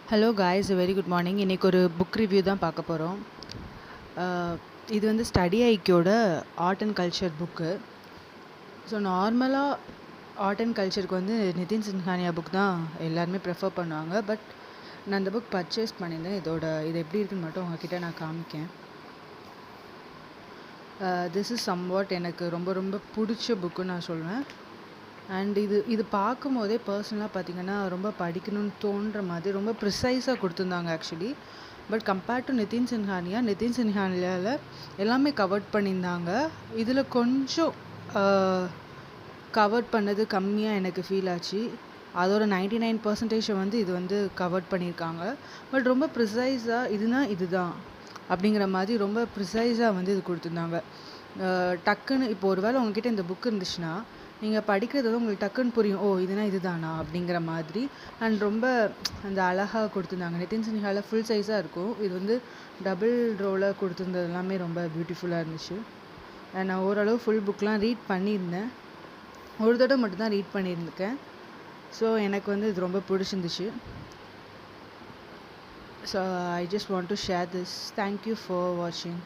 Hello guys, very good morning. இன்றைக்கி ஒரு book review தான் பார்க்க போகிறோம். இது வந்து ஸ்டடி ஐக்கியோட art and culture book. So நார்மலாக ஆர்ட் அண்ட் கல்ச்சருக்கு வந்து நிதின் சின்ஹானியா புக் தான் எல்லாருமே ப்ரிஃபர் பண்ணுவாங்க. பட் நான் அந்த புக் பர்ச்சேஸ் பண்ணியிருந்தேன். இது எப்படி இருக்குன்னு மட்டும் உங்ககிட்ட நான் காமிக்கேன். திஸ் இஸ் சம்வாட் எனக்கு ரொம்ப ரொம்ப பிடிச்ச புக்குன்னு நான் சொல்வேன். அண்ட் இது பார்க்கும்போதே பர்சனலாக பார்த்திங்கன்னா ரொம்ப படிக்கணும்னு தோன்ற மாதிரி ரொம்ப ப்ரிசைஸாக கொடுத்துருந்தாங்க actually. But compared to Nitin சின்ஹானியாவில் எல்லாமே கவர் பண்ணியிருந்தாங்க. இதில் கொஞ்சம் கவர் பண்ணது கம்மியாக எனக்கு ஃபீல் ஆச்சு. அதோட 99% வந்து இது வந்து கவர் பண்ணியிருக்காங்க. பட் ரொம்ப ப்ரிசைஸாக இதுதான் அப்படிங்கிற மாதிரி ரொம்ப ப்ரிசைஸாக வந்து இது கொடுத்துருந்தாங்க. டக்குன்னு இப்போ ஒரு வேளை உங்ககிட்ட இந்த புக் இருந்துச்சுன்னா நீங்கள் படிக்கிறது வந்து உங்களுக்கு டக்குன்னு புரியும், ஓ இதுதானா அப்படிங்கிற மாதிரி. அண்ட் ரொம்ப அந்த அழகாக கொடுத்துருந்தாங்க. நிதின் சின்ஹாவில் ஃபுல் சைஸாக இருக்கும். இது வந்து டபுள் ரோவில் கொடுத்துருந்தது எல்லாமே ரொம்ப பியூட்டிஃபுல்லாக இருந்துச்சு. அண்ட் நான் ஓரளவு ஃபுல் புக்லாம் ரீட் பண்ணியிருந்தேன். ஒரு தடவை மட்டும்தான் ரீட் பண்ணியிருந்துக்கேன். ஸோ எனக்கு வந்து இது ரொம்ப பிடிச்சிருந்துச்சு. So I just want to share this. Thank you for வாட்சிங்.